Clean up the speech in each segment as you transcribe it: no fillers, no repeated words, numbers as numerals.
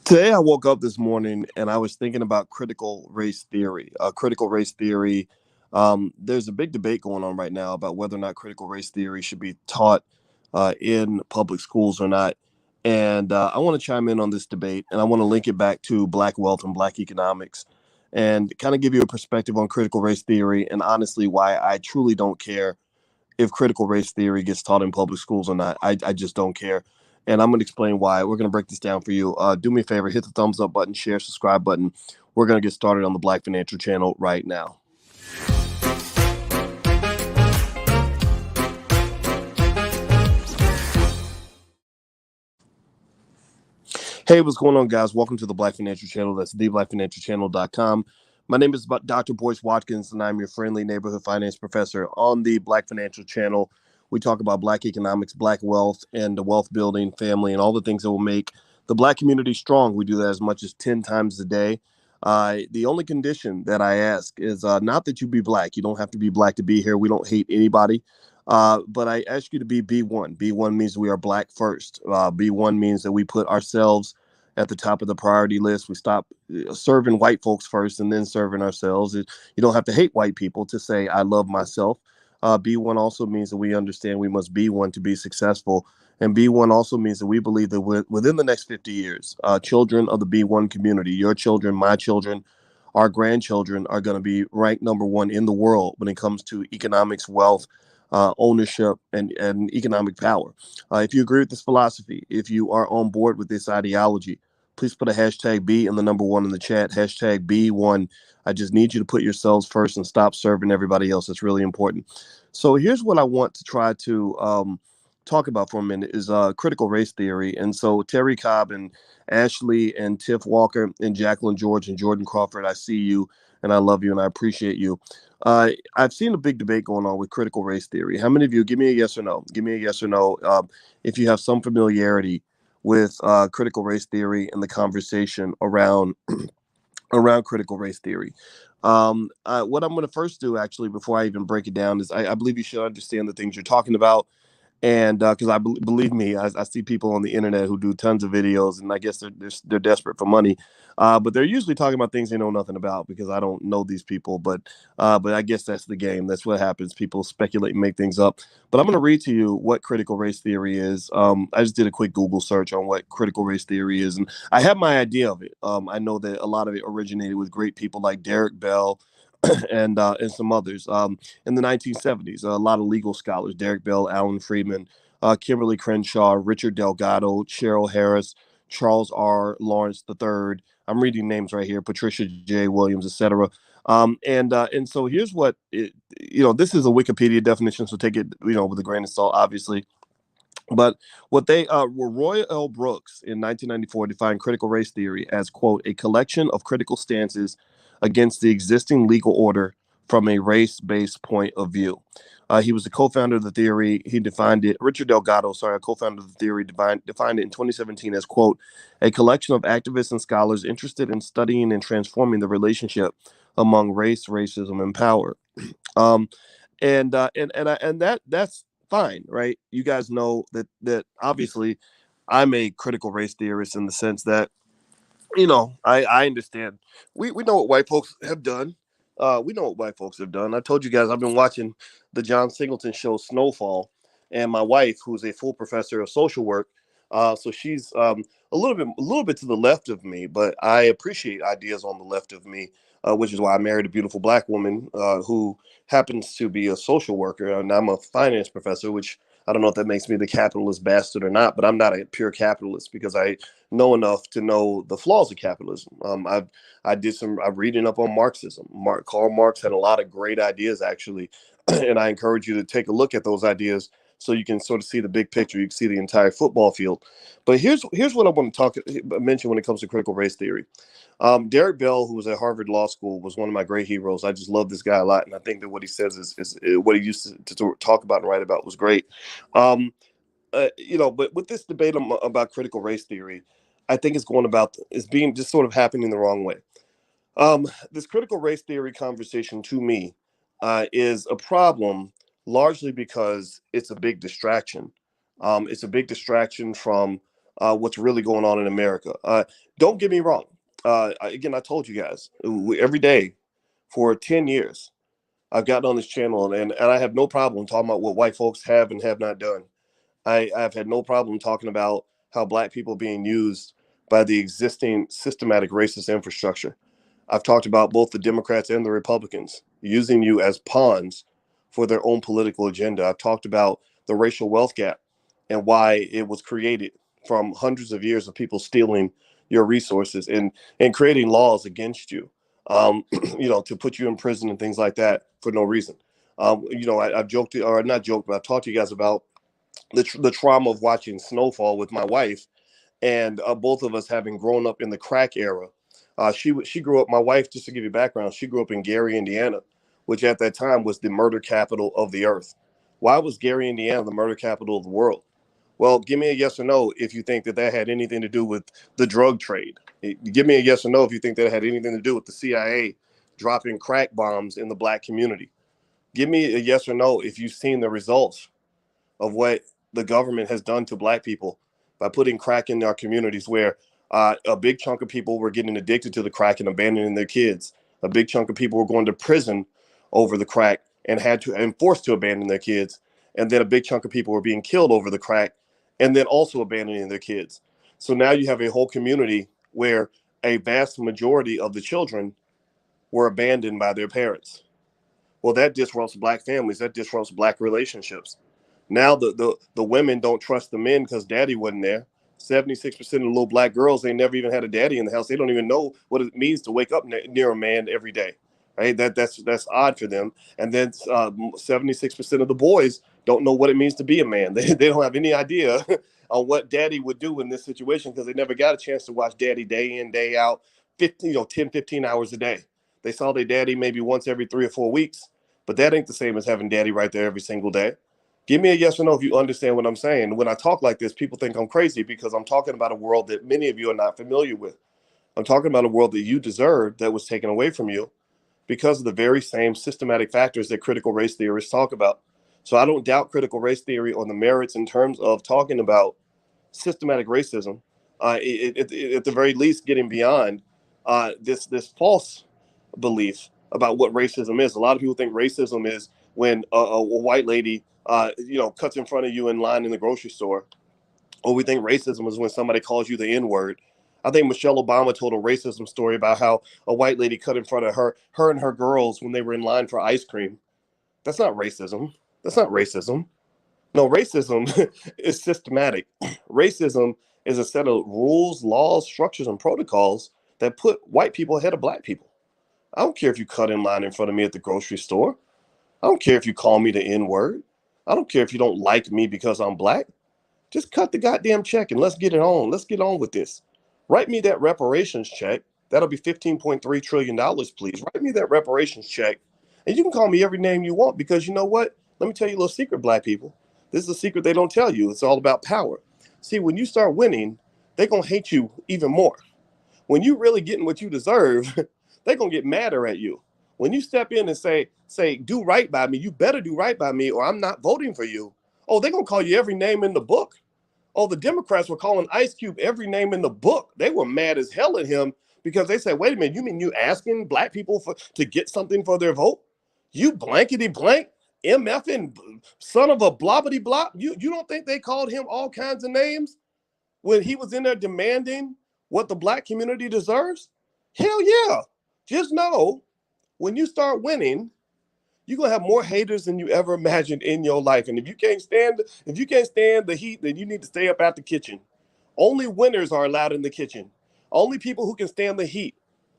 Today, I woke up this morning and I was thinking about critical race theory. Critical race theory, there's a big debate going on right now about whether or not critical race theory should be taught in public schools or not. And I want to chime in on this debate and I want to link it back to Black wealth and Black economics and kind of give you a perspective on critical race theory and honestly why I truly don't care if critical race theory gets taught in public schools or not. I just don't care. And I'm going to explain why. We're going to break this down for you. Do me a favor, hit the thumbs up button, share, subscribe button. We're going to get started on the Black Financial Channel right now. Hey, what's going on, guys? Welcome to the Black Financial Channel. That's theblackfinancialchannel.com. My name is Dr. Boyce Watkins, and I'm your friendly neighborhood finance professor on the Black Financial Channel. We talk about Black economics, Black wealth, and the wealth building, family, and all the things that will make the Black community strong. We do that as much as 10 times a day. The only condition that I ask is not that you be Black. You don't have to be Black to be here. We don't hate anybody. But I ask you to be B1. B1 means we are Black first. B1 means that we put ourselves at the top of the priority list. We stop serving white folks first and then serving ourselves. You don't have to hate white people to say, I love myself. B1 also means that we understand we must be one to be successful. And B1 also means that we believe that within the next 50 years, children of the B1 community, your children, my children, our grandchildren are going to be ranked number one in the world when it comes to economics, wealth, ownership, and economic power. If you agree with this philosophy, if you are on board with this ideology, please put a hashtag B and the number one in the chat, hashtag B1. I just need you to put yourselves first and stop serving everybody else. It's really important. So here's what I want to try to talk about for a minute is critical race theory. And so Terry Cobb and Ashley and Tiff Walker and Jacqueline George and Jordan Crawford, I see you and I love you and I appreciate you. I've seen a big debate going on with critical race theory. How many of you, give me a yes or no, give me a yes or no, if you have some familiarity with critical race theory and the conversation around critical race theory. What I'm going to first do, actually, before I even break it down, is I believe you should understand the things you're talking about. And because believe me, I see people on the internet who do tons of videos, and I guess they're desperate for money, but they're usually talking about things they know nothing about because I don't know these people. But I guess that's the game. That's what happens. People speculate and make things up. But I'm going to read to you what critical race theory is. I just did a quick Google search on what critical race theory is, and I have my idea of it. I know that a lot of it originated with great people like Derek Bell and some others. In the 1970s, a lot of legal scholars, Derek Bell, Alan Freeman, Kimberly Crenshaw, Richard Delgado, Cheryl Harris, Charles R. Lawrence III. I'm reading names right here, Patricia J. Williams, etc. And so here's what this is a Wikipedia definition, so take it with a grain of salt, obviously. But what they were Roy L. Brooks in 1994 defined critical race theory as, quote, a collection of critical stances against the existing legal order from a race-based point of view. He was a co-founder of the theory. He defined it, Richard Delgado, sorry, a co-founder of the theory, defined it in 2017 as, quote, a collection of activists and scholars interested in studying and transforming the relationship among race, racism, and power. Um, and that's fine, right? You guys know that obviously I'm a critical race theorist in the sense that I understand. We know what white folks have done. We know what white folks have done. I told you guys I've been watching the John Singleton show Snowfall, and my wife, who's a full professor of social work, so she's a little bit to the left of me, but I appreciate ideas on the left of me, which is why I married a beautiful Black woman who happens to be a social worker, and I'm a finance professor, which I don't know if that makes me the capitalist bastard or not, but I'm not a pure capitalist because I know enough to know the flaws of capitalism. I'm reading up on Marxism. Karl Marx had a lot of great ideas, actually, and I encourage you to take a look at those ideas so you can sort of see the big picture. You can see the entire football field. But here's what I want to mention when it comes to critical race theory. Derek Bell, who was at Harvard Law School, was one of my great heroes. I just love this guy a lot, and I think that what he says is what he used to talk about and write about was great. Um, but with this debate about critical race theory, I think it's being just sort of happening the wrong way. This critical race theory conversation to me is a problem largely because it's a big distraction. It's a big distraction from what's really going on in America. Don't get me wrong. Again, I told you guys every day for 10 years, I've gotten on this channel and I have no problem talking about what white folks have and have not done. I've had no problem talking about how black people are being used by the existing systematic racist infrastructure. I've talked about both the Democrats and the Republicans using you as pawns for their own political agenda. I've talked about the racial wealth gap and why it was created from hundreds of years of people stealing your resources and creating laws against you, to put you in prison and things like that for no reason. I've joked, or not joked, but I've talked to you guys about the trauma of watching Snowfall with my wife, and both of us having grown up in the crack era. She grew up. My wife, just to give you background, she grew up in Gary, Indiana, which at that time was the murder capital of the earth. Why was Gary, Indiana, the murder capital of the world? Well, give me a yes or no if you think that that had anything to do with the drug trade. Give me a yes or no if you think that it had anything to do with the CIA dropping crack bombs in the black community. Give me a yes or no if you've seen the results of what the government has done to black people by putting crack in our communities, where a big chunk of people were getting addicted to the crack and abandoning their kids. A big chunk of people were going to prison over the crack and forced to abandon their kids. And then a big chunk of people were being killed over the crack and then also abandoning their kids. So now you have a whole community where a vast majority of the children were abandoned by their parents. Well, that disrupts black families. That disrupts black relationships. Now the women don't trust the men because daddy wasn't there. 76% of the little black girls, they never even had a daddy in the house. They don't even know what it means to wake up near a man every day. Right? That's odd for them. And then 76% of the boys don't know what it means to be a man. They don't have any idea on what daddy would do in this situation because they never got a chance to watch daddy day in, day out, 10, 15 hours a day. They saw their daddy maybe once every 3 or 4 weeks, but that ain't the same as having daddy right there every single day. Give me a yes or no if you understand what I'm saying. When I talk like this, people think I'm crazy because I'm talking about a world that many of you are not familiar with. I'm talking about a world that you deserved that was taken away from you because of the very same systematic factors that critical race theorists talk about. So I don't doubt critical race theory on the merits in terms of talking about systematic racism. At the very least, getting beyond this false belief about what racism is. A lot of people think racism is when a white lady, cuts in front of you in line in the grocery store, or we think racism is when somebody calls you the N word. I think Michelle Obama told a racism story about how a white lady cut in front of her and her girls when they were in line for ice cream. That's not racism. That's not racism. No, racism is systematic. Racism is a set of rules, laws, structures, and protocols that put white people ahead of black people. I don't care if you cut in line in front of me at the grocery store. I don't care if you call me the N word. I don't care if you don't like me because I'm black. Just cut the goddamn check and let's get it on. Let's get on with this. Write me that reparations check. That'll be $15.3 trillion, please. Write me that reparations check. And you can call me every name you want because you know what? Let me tell you a little secret, black people. This is a secret they don't tell you. It's all about power. See, when you start winning, they're going to hate you even more. When you really getting what you deserve, they're going to get madder at you. When you step in and say, do right by me, you better do right by me or I'm not voting for you. Oh, they're going to call you every name in the book. Oh, the Democrats were calling Ice Cube every name in the book. They were mad as hell at him because they said, wait a minute, you mean you asking black people to get something for their vote? You blankety blank, MFing son of a blobbity blop. You don't think they called him all kinds of names when he was in there demanding what the black community deserves? Hell yeah. Just know when you start winning, you're gonna have more haters than you ever imagined in your life. And if you can't stand the heat, then you need to stay up at the kitchen. Only winners are allowed in the kitchen. Only people who can stand the heat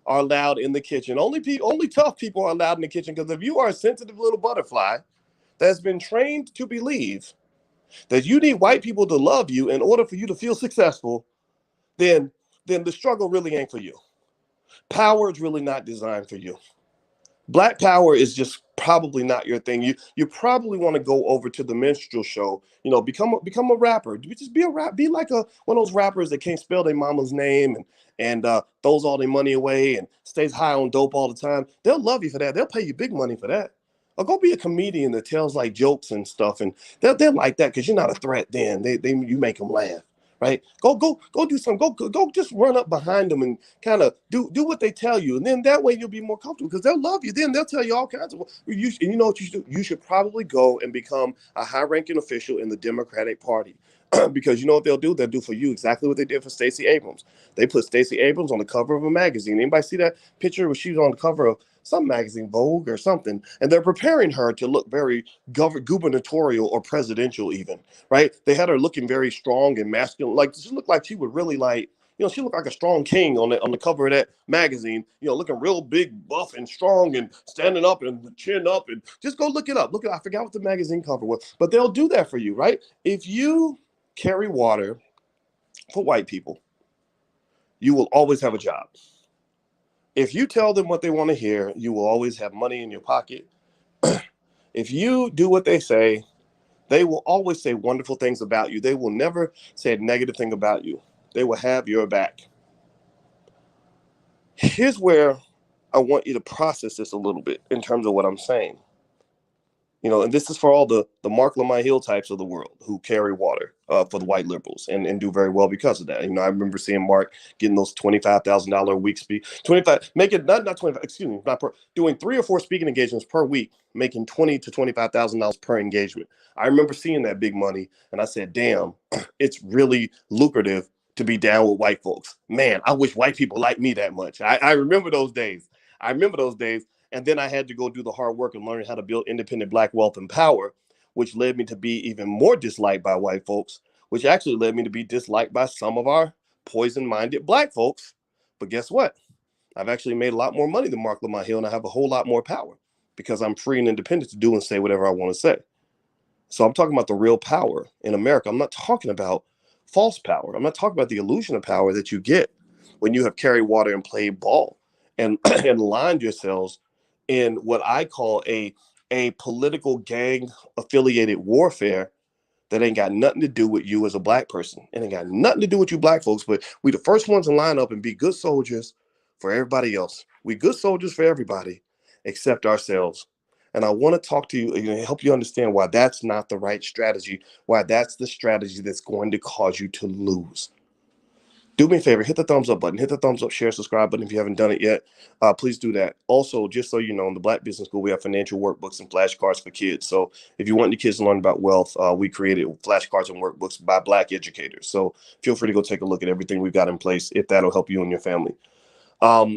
are allowed in the kitchen. Only tough people are allowed in the kitchen. Because if you are a sensitive little butterfly that's been trained to believe that you need white people to love you in order for you to feel successful, then the struggle really ain't for you. Power is really not designed for you. Black power is just probably not your thing. You probably want to go over to the minstrel show. Become a rapper. Just be a rap. Be like one of those rappers that can't spell their mama's name and throws all their money away and stays high on dope all the time. They'll love you for that. They'll pay you big money for that. Or go be a comedian that tells like jokes and stuff, and they'll like that because you're not a threat. Then you make them laugh, right? Go do something. Go just run up behind them and kind of do what they tell you. And then that way you'll be more comfortable because they'll love you. Then they'll tell you all kinds of, you know what you should do? You should probably go and become a high ranking official in the Democratic Party. Because you know what they'll do? They'll do for you exactly what they did for Stacey Abrams. They put Stacey Abrams on the cover of a magazine. Anybody see that picture where she was on the cover of some magazine, Vogue or something? And they're preparing her to look very gubernatorial or presidential, even, right? They had her looking very strong and masculine. Like she looked like she would really like, she looked like a strong king on the cover of that magazine, looking real big, buff and strong and standing up and chin up. And just go look it up. Look at, I forgot what the magazine cover was, but they'll do that for you, right? If you carry water for white people, you will always have a job. If you tell them what they want to hear, you will always have money in your pocket. If you do what they say, they will always say wonderful things about you. They will never say a negative thing about you. They will have your back. Here's where I want you to process this a little bit in terms of what I'm saying. And this is for all the Mark Lamont Hill types of the world who carry water for the white liberals and do very well because of that. I remember seeing Mark getting those $25,000 a week speak, 25, make it not 25, excuse me, not per, doing 3 or 4 speaking engagements per week, making $20,000 to $25,000 per engagement. I remember seeing that big money, and I said, "Damn, it's really lucrative to be down with white folks. Man, I wish white people liked me that much." I remember those days. I remember those days. And then I had to go do the hard work and learn how to build independent Black wealth and power, which led me to be even more disliked by white folks, which actually led me to be disliked by some of our poison-minded Black folks. But guess what? I've actually made a lot more money than Mark Lamont Hill, and I have a whole lot more power because I'm free and independent to do and say whatever I want to say. So I'm talking about the real power in America. I'm not talking about false power. I'm not talking about the illusion of power that you get when you have carried water and played ball and, and lined yourselves in what I call a political gang affiliated warfare that ain't got nothing to do with you as a Black person. It ain't got nothing to do with you Black folks, but we the first ones to line up and be good soldiers for everybody else. We good soldiers for everybody except ourselves. And I want to talk to you and help you understand why that's not the right strategy, why that's the strategy that's going to cause you to lose. Do me a favor, hit the thumbs up button, hit the thumbs up, share, subscribe button if you haven't done it yet. Please do that. Also, just so you know, in the Black Business School, we have financial workbooks and flashcards for kids. So if you want your kids to learn about wealth, we created flashcards and workbooks by Black educators. So feel free to go take a look at everything we've got in place if that'll help you and your family.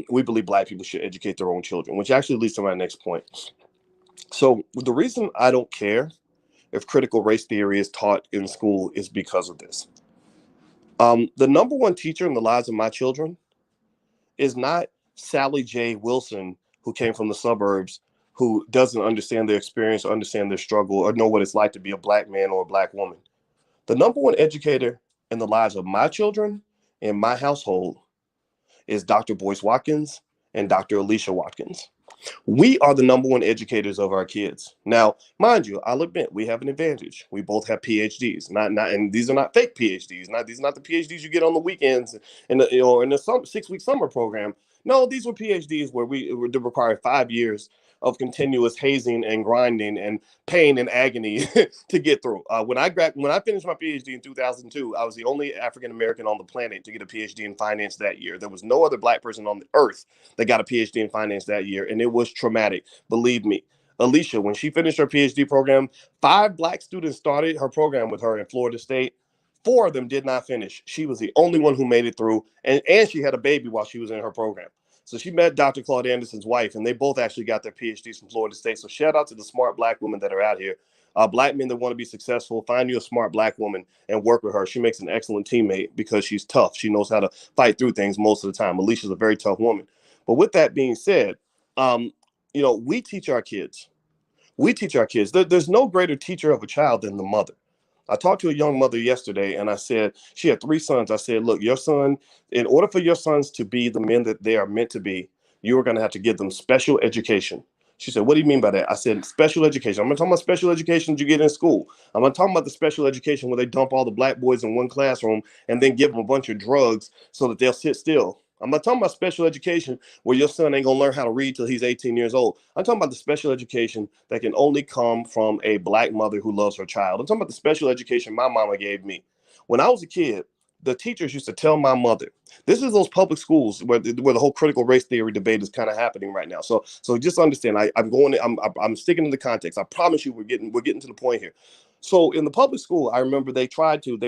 We believe Black people should educate their own children, which actually leads to my next point. So the reason I don't care if critical race theory is taught in school is because of this. The number one teacher in the lives of my children is not Sally J. Wilson, who came from the suburbs, who doesn't understand their experience or understand their struggle or know what it's like to be a Black man or a Black woman. The number one educator in the lives of my children in my household is Dr. Boyce Watkins and Dr. Alicia Watkins. We are the number one educators of our kids. Now, mind you, I'll admit we have an advantage. We both have PhDs, and these are not fake PhDs. These are not the PhDs you get on the weekends in the 6-week summer program. No, these were PhDs where we required 5 years of continuous hazing and grinding and pain and agony to get through. When I finished my PhD in 2002, I was the only African American on the planet to get a PhD in finance that year. There was no other Black person on the earth that got a PhD in finance that year, and it was traumatic. Believe me. Alicia, when she finished her PhD program, 5 Black students started her program with her in Florida State. 4 of them did not finish. She was the only one who made it through, and she had a baby while she was in her program. So she met Dr. Claude Anderson's wife, and they both actually got their PhDs from Florida State. So shout out to the smart Black women that are out here. Black men that want to be successful, find you a smart Black woman and work with her. She makes an excellent teammate because she's tough. She knows how to fight through things most of the time. Alicia's a very tough woman. But with that being said, we teach our kids. There's no greater teacher of a child than the mother. I talked to a young mother yesterday, and I said, she had 3 sons. I said, look, your son, in order for your sons to be the men that they are meant to be, you are going to have to give them special education. She said, what do you mean by that? I said, special education. I'm not talking about special education you get in school. I'm not talking about the special education where they dump all the Black boys in one classroom and then give them a bunch of drugs so that they'll sit still. I'm not talking about special education where your son ain't going to learn how to read till he's 18 years old. I'm talking about the special education that can only come from a Black mother who loves her child. I'm talking about the special education my mama gave me. When I was a kid, the teachers used to tell my mother, this is those public schools where the whole critical race theory debate is kind of happening right now. So just understand, I'm sticking to the context. I promise you, we're getting to the point here. So in the public school, I remember they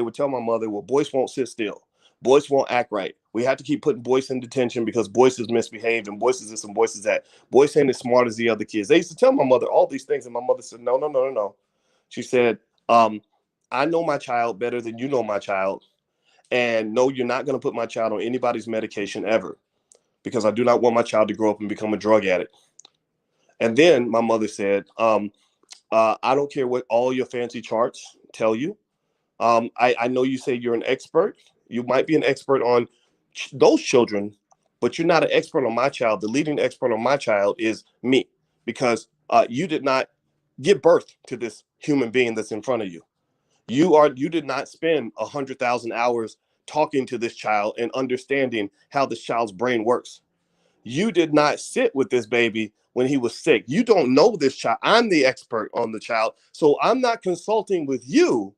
would tell my mother, well, Boyce won't sit still. Boyce won't act right. We have to keep putting Boyce in detention because Boyce is misbehaved and Boyce is this and Boyce is that. Boyce ain't as smart as the other kids. They used to tell my mother all these things, and my mother said, no, no, no, no, no. She said, I know my child better than you know my child. And no, you're not going to put my child on anybody's medication ever, because I do not want my child to grow up and become a drug addict. And then my mother said, I don't care what all your fancy charts tell you. I know you say you're an expert. You might be an expert on those children, but you're not an expert on my child. The leading expert on my child is me, because you did not give birth to this human being that's in front of you. You did not spend 100,000 hours talking to this child and understanding how this child's brain works. You did not sit with this baby when he was sick. You don't know this child. I'm the expert on the child. So I'm not consulting with you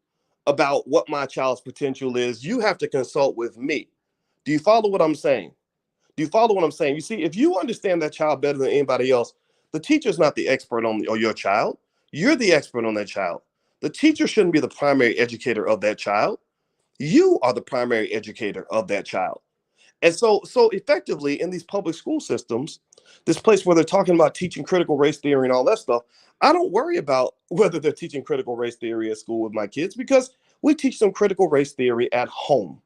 about what my child's potential is. You have to consult with me. Do you follow what I'm saying? Do you follow what I'm saying? You see, if you understand that child better than anybody else, the teacher's not the expert on your child. You're the expert on that child. The teacher shouldn't be the primary educator of that child. You are the primary educator of that child. And so effectively in these public school systems, this place where they're talking about teaching critical race theory and all that stuff, I don't worry about whether they're teaching critical race theory at school with my kids, because we teach them critical race theory at home.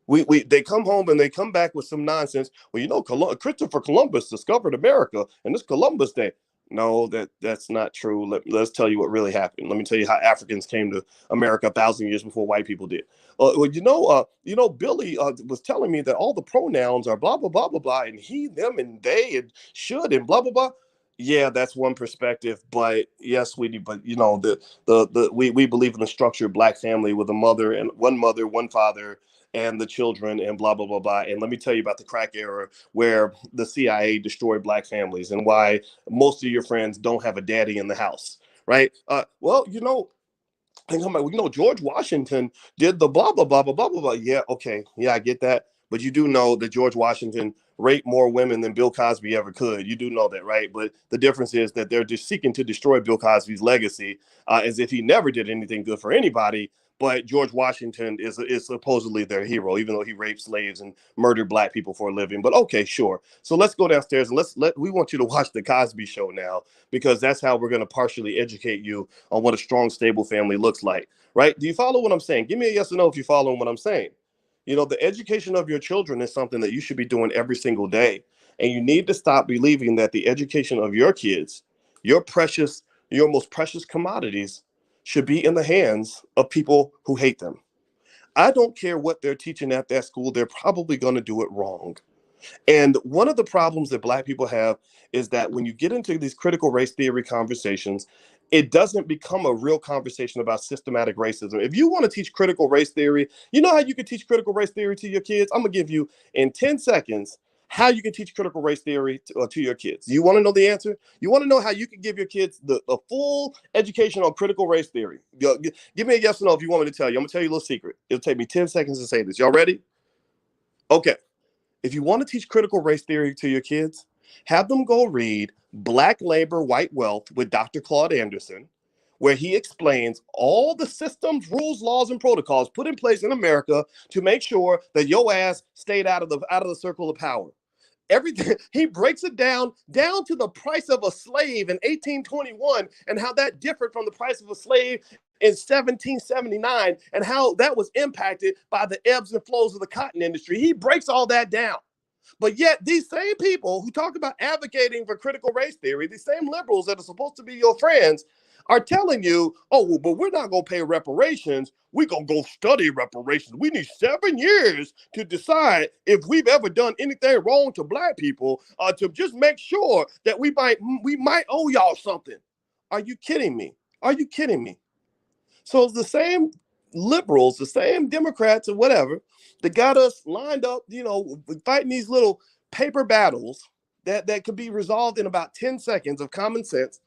They come home and they come back with some nonsense. Well, Christopher Columbus discovered America, and it's Columbus Day. No, that's not true. Let's tell you what really happened. Let me tell you how Africans came to America 1,000 years before white people did. Well, Billy was telling me that all the pronouns are blah blah blah blah blah, and he, them, and they, and should, and blah blah blah. Yeah, that's one perspective, but yes, we do. But we believe in the structured Black family with a mother, one father, and the children, and blah blah blah blah. And let me tell you about the crack era, where the CIA destroyed Black families, and why most of your friends don't have a daddy in the house, right? And come back, George Washington did the blah blah blah blah blah blah blah. Yeah, okay, yeah, I get that. But you do know that George Washington raped more women than Bill Cosby ever could. You do know that, right? But the difference is that they're just seeking to destroy Bill Cosby's legacy, as if he never did anything good for anybody. But George Washington is supposedly their hero, even though he raped slaves and murdered Black people for a living. But okay, sure. So let's go downstairs and we want you to watch the Cosby Show now, because that's how we're going to partially educate you on what a strong, stable family looks like, right? Do you follow what I'm saying? Give me a yes or no if you're following what I'm saying. The education of your children is something that you should be doing every single day. And you need to stop believing that the education of your kids, your most precious commodities, should be in the hands of people who hate them. I don't care what they're teaching at that school. They're probably going to do it wrong. And one of the problems that Black people have is that when you get into these critical race theory conversations, it doesn't become a real conversation about systematic racism. If you want to teach critical race theory, you know how you can teach critical race theory to your kids? I'm going to give you in 10 seconds how you can teach critical race theory to your kids. You want to know the answer? You want to know how you can give your kids the full education on critical race theory? Give me a yes or no if you want me to tell you. I'm going to tell you a little secret. It'll take me 10 seconds to say this. Y'all ready? Okay. If you want to teach critical race theory to your kids, have them go read Black Labor, White Wealth with Dr. Claude Anderson, where he explains all the systems, rules, laws, and protocols put in place in America to make sure that your ass stayed out of the circle of power. Everything he breaks it down to the price of a slave in 1821, and how that differed from the price of a slave in 1779, and how that was impacted by the ebbs and flows of the cotton industry. He breaks all that down. But yet these same people who talk about advocating for critical race theory, these same liberals that are supposed to be your friends, are telling you, oh, well, but we're not going to pay reparations. We're going to go study reparations. We need 7 years to decide if we've ever done anything wrong to Black people, to just make sure that we might owe y'all something. Are you kidding me? Are you kidding me? So it's the same liberals, the same Democrats or whatever, that got us lined up, fighting these little paper battles that could be resolved in about 10 seconds of common sense,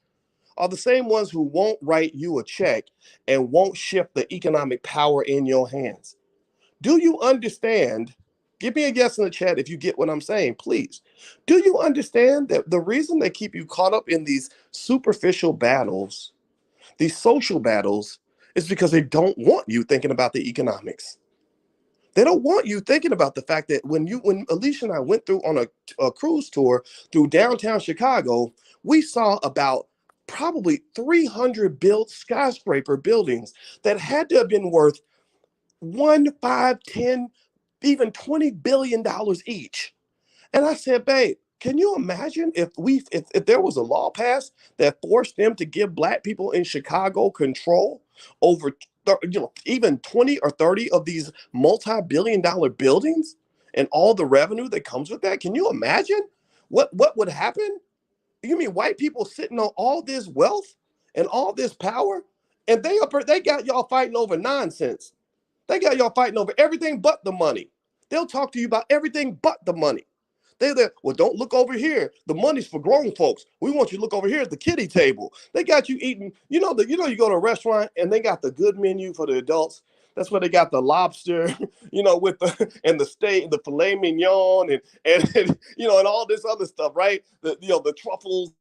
are the same ones who won't write you a check and won't shift the economic power in your hands. Do you understand? Give me a yes in the chat if you get what I'm saying, please. Do you understand that the reason they keep you caught up in these superficial battles, these social battles, is because they don't want you thinking about the economics. They don't want you thinking about the fact that when Alicia and I went through on a cruise tour through downtown Chicago, we saw about probably 300 built skyscraper buildings that had to have been worth 1, 5, 10, even $20 billion each. And I said, babe, can you imagine if there was a law passed that forced them to give black people in Chicago control over even 20 or 30 of these multi-billion-dollar buildings and all the revenue that comes with that? Can you imagine what would happen? You mean white people sitting on all this wealth and all this power, and they got y'all fighting over nonsense. They got y'all fighting over everything but the money. They'll talk to you about everything but the money. They're, well, don't look over here. The money's for grown folks. We want you to look over here at the kiddie table. They got you eating, you go to a restaurant and they got the good menu for the adults. That's where they got the lobster, with the steak, the filet mignon, and and all this other stuff, right? The truffles